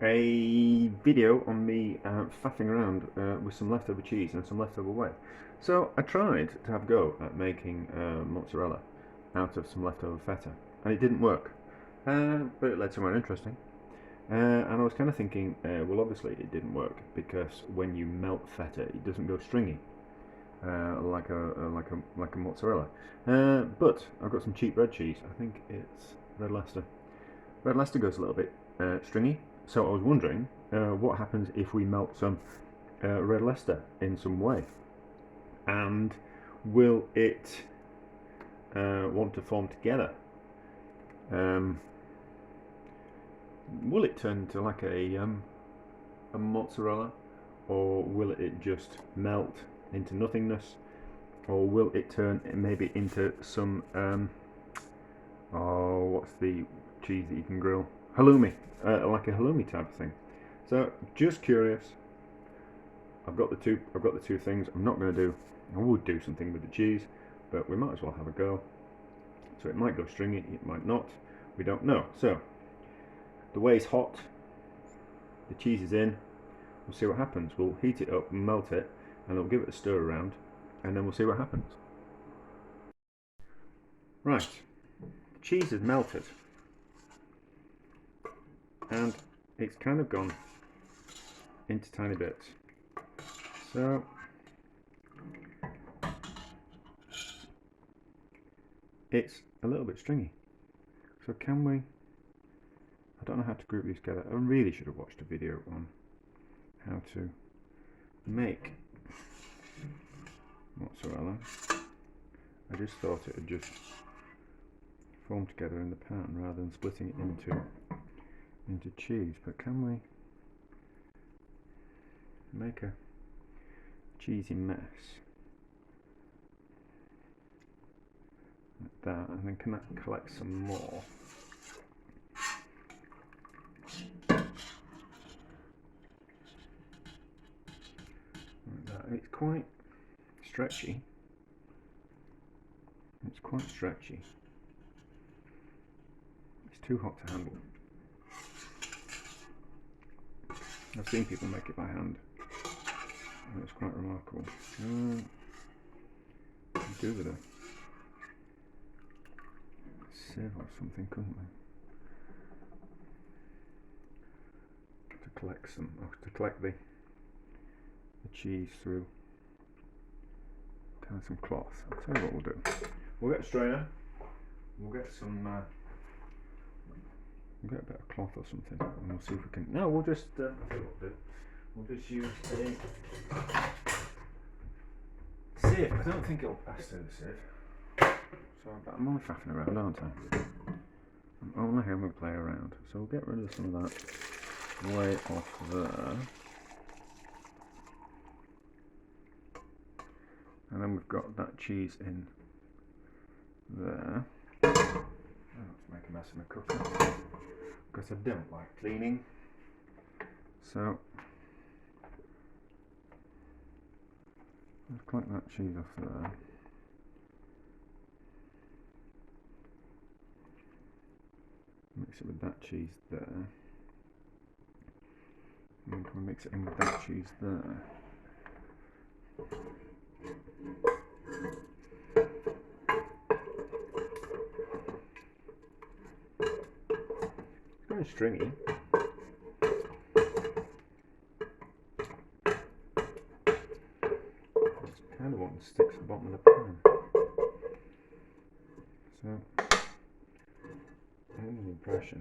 a video on me faffing around with some leftover cheese and some leftover whey. So I tried to have a go at making mozzarella out of some leftover feta, and it didn't work. But it led somewhere interesting. And I was kind of thinking, well, obviously it didn't work because when you melt feta, it doesn't go stringy like a mozzarella. But I've got some cheap red cheese. I think it's Red Leicester. Red Leicester goes a little bit stringy. So I was wondering what happens if we melt some Red Leicester in some whey, and will it want to form together? Will it turn into like a mozzarella, or will it just melt into nothingness, or will it turn maybe into some oh, what's the cheese that you can grill? Halloumi, like a halloumi type of thing. So just curious. I've got the two things. I'm not going to do. I would do something with the cheese, but we might as well have a go. So it might go stringy, it might not. We don't know. So the whey's hot. The cheese is in. We'll see what happens. We'll heat it up and melt it, and we'll give it a stir around, and then we'll see what happens. Right, the cheese is melted, and it's kind of gone into tiny bits. So it's a little bit stringy. So can we? I don't know how to group these together. I really should have watched a video on how to make mozzarella. I just thought it would just form together in the pan rather than splitting it into cheese. But can we make a cheesy mess like that, and then can that collect some more? Like that. It's quite stretchy. It's quite stretchy. It's too hot to handle. I've seen people make it by hand, and it's quite remarkable. Do with a sieve or something, couldn't we? To collect the cheese through kind of some cloth. I'll tell you what we'll do. We'll get a strainer. We'll get some. We'll get a bit of cloth or something, and we'll see if we can. No, we'll just. I think we'll do. We'll just use a sieve. I don't think it'll pass through the sieve. So I'm only faffing around, aren't I? I'm only having to play around. So we'll get rid of some of that whey off there. And then we've got that cheese in there. Oh, let's make a mess of my cooker, because I don't like cleaning. So let's collect that cheese off there. Mix it with that cheese there. And can we mix it in with that cheese there? It's kind of stringy. It's kind of wanting to stick to the bottom of the pan. So I have an impression.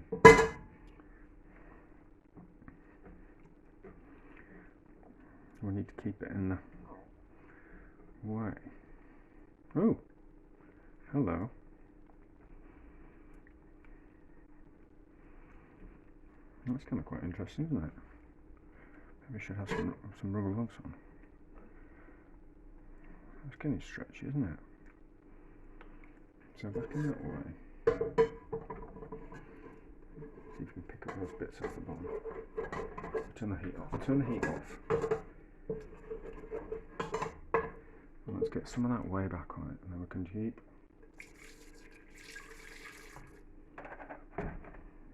We need to keep it in the whey. Oh, hello. That's kind of quite interesting, isn't it? Maybe I should have some rubber gloves on. It's getting stretchy, isn't it? So back in that way. See if we can pick up those bits off the bottom. Turn the heat off. Turn the heat off. And let's get some of that whey back on it, and then we can keep.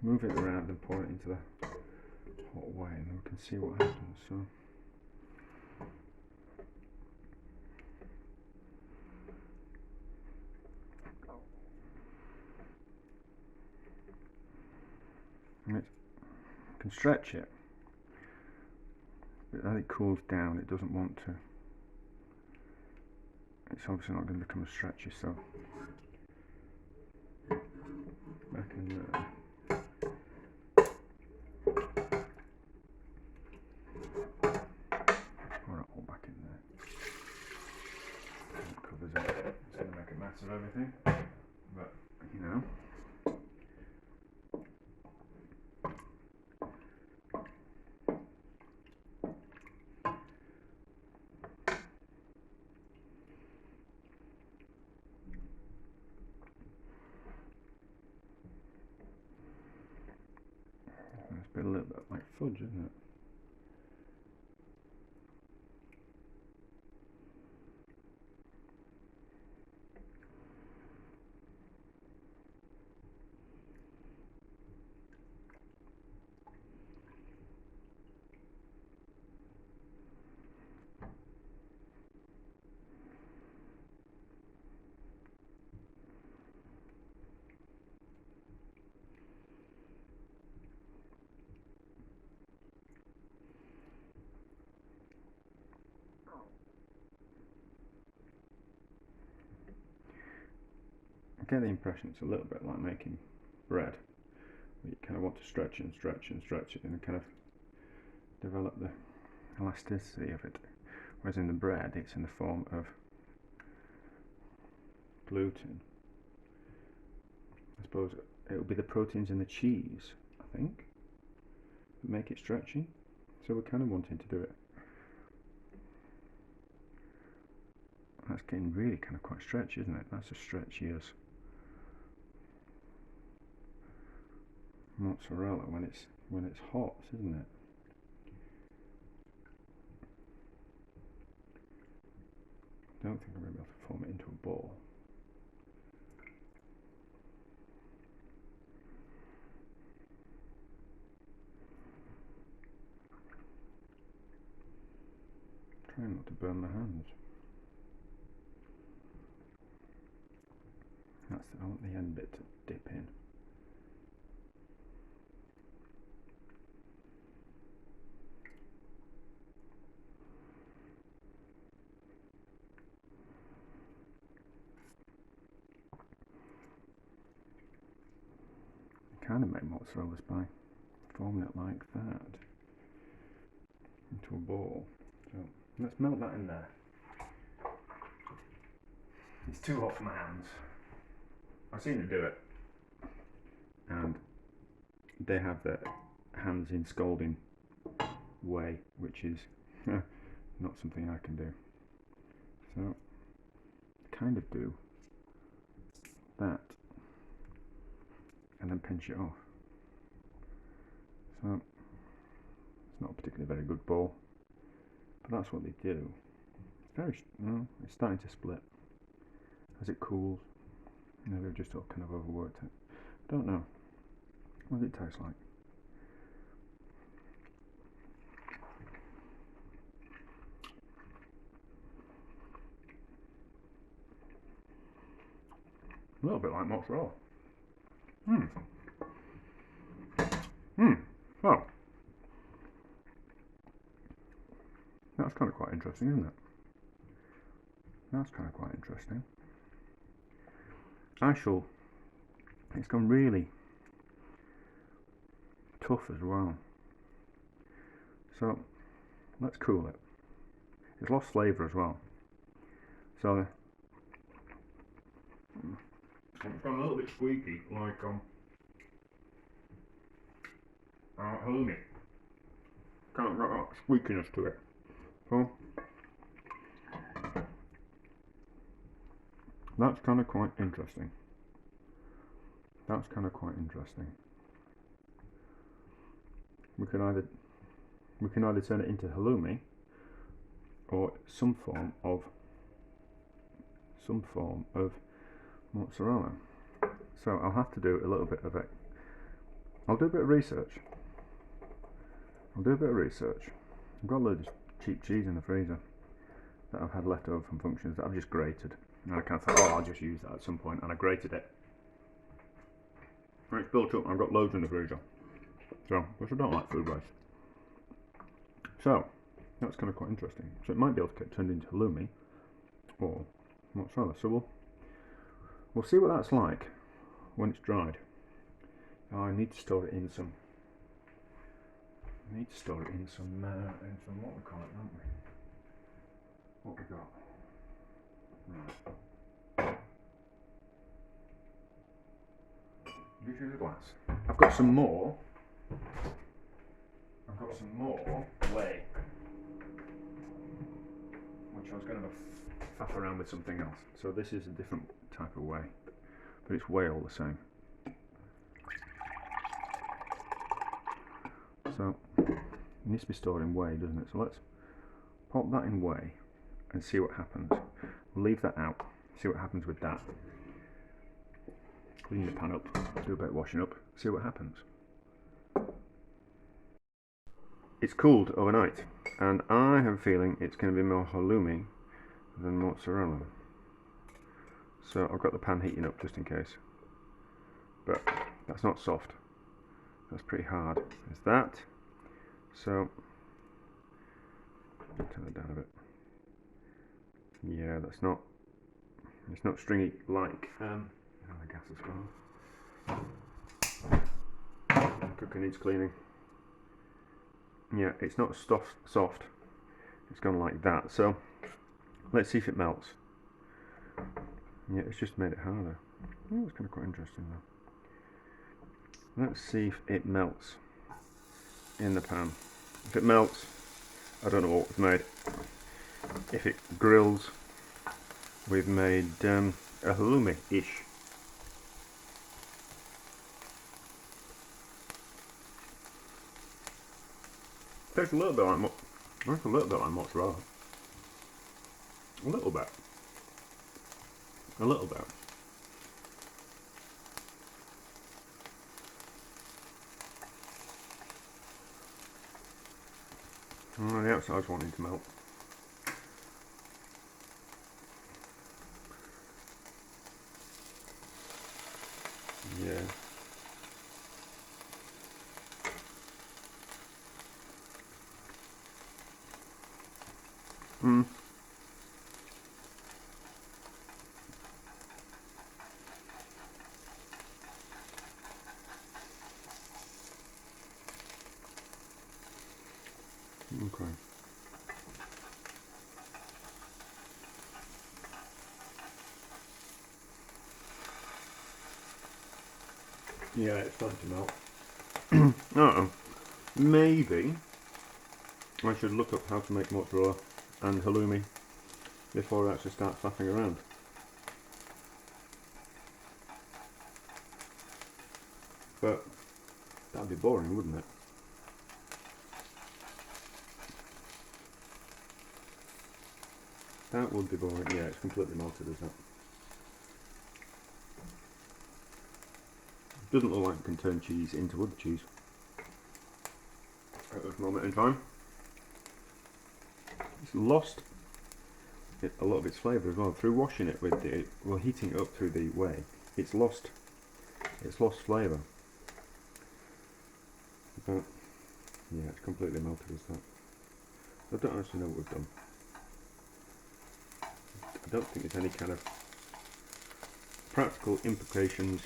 Move it around and pour it into the hot whey and then we can see what happens. So and it can stretch it, but as it cools down it doesn't want to. It's obviously not going to become as stretchy, so back in there. Pour it all back in there. It covers it. It's going to make a mess of everything, but you know. It's a little bit like fudge, isn't it? I get the impression it's a little bit like making bread. You kind of want to stretch and stretch and stretch it and kind of develop the elasticity of it. Whereas in the bread, it's in the form of gluten. I suppose it'll be the proteins in the cheese, I think, that make it stretchy. So we're kind of wanting to do it. That's getting really kind of quite stretchy, isn't it? That's as stretchy as mozzarella when it's hot, isn't it? I don't think I'm going to be able to form it into a ball. Trying not to burn my hands. I want the end bit to dip in. Kind of make mozzarellas by forming it like that into a ball. So let's melt that in there. It's too hot for my hands. I've seen them do it, and they have their hands in scalding whey, which is not something I can do. So kind of do that and then pinch it off. So it's not a particularly very good ball, but that's what they do. It's very, it's starting to split as it cools. Maybe I've just all kind of overworked it. I don't know. What does it taste like? A little bit like mozzarella. Oh. That's kind of quite interesting, isn't it? That's kind of quite interesting. It's gone really tough as well. So let's cool it. It's lost flavour as well. So it's gone a little bit squeaky, like halloumi. Kind of got squeakiness to it. So that's kind of quite interesting. That's kind of quite interesting. We can either turn it into halloumi or some form of mozzarella. So I'll have to do a little bit of it. I'll do a bit of research I'll do a bit of research. I've got loads of cheap cheese in the freezer that I've had left over from functions that I've just grated. And I kind of thought, oh, I'll just use that at some point, and I grated it. And it's built up, I've got loads in the freezer. So, which I don't like food waste. So, that's kind of quite interesting. So it might be able to get turned into halloumi, or mozzarella. So we'll see what that's like when it's dried. Oh, I need to store it in some. I need to store it in some what we call it, don't we? What we got? Right. Usually the glass. I've got some more. Whey, which I was going to faff around with something else. So this is a different type of whey, but it's whey all the same. So it needs to be stored in whey, doesn't it? So let's pop that in whey and see what happens. We'll leave that out, see what happens with that. Clean the pan up, do a bit of washing up, see what happens. It's cooled overnight, and I have a feeling it's going to be more halloumi than mozzarella. So I've got the pan heating up just in case. But that's not soft. That's pretty hard. There's that. So turn it down a bit. Yeah, that's not. It's not stringy like. The gas has gone. Cooker needs cleaning. Yeah, it's not soft. It's gone like that. So let's see if it melts. Yeah, it's just made it harder. Oh, it's kind of quite interesting though. Let's see if it melts in the pan. If it melts, I don't know what we've made. If it grills, we've made a halloumi-ish. Tastes a little bit like mozzarella. A little bit. A little bit. Oh, the outside's wanting to melt. Yeah. Okay. Yeah, it's starting to melt. Uh-oh. Maybe I should look up how to make mozzarella and halloumi before I actually start faffing around. But that'd be boring, wouldn't it? That would be boring. Yeah, it's completely melted, isn't it? Doesn't look like it can turn cheese into other cheese at this moment in time. It's lost a lot of its flavour as well through washing it with the, well, heating it up through the whey. It's lost flavour. But yeah, it's completely melted as that. I don't actually know what we've done. I don't think there's any kind of practical implications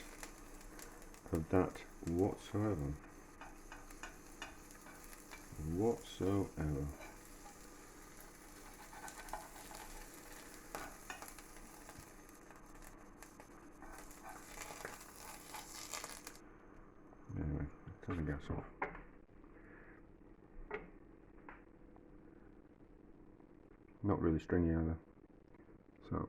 of that whatsoever. Anyway, let's turn the gas off. Not really stringy either. So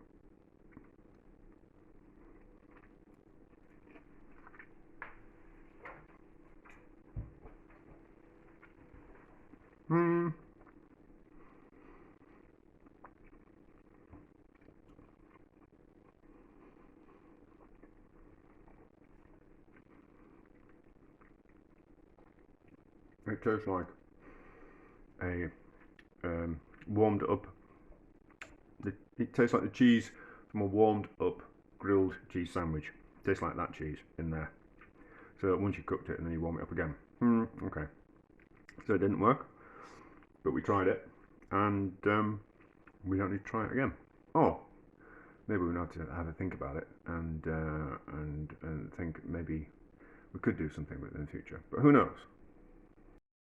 it tastes like a warmed up. It tastes like the cheese from a warmed up grilled cheese sandwich. It tastes like that cheese in there. So once you cooked it and then you warm it up again. Okay. So it didn't work, but we tried it, and we don't need to try it again. Oh, maybe we have to have a think about it and think maybe we could do something with it in the future. But who knows?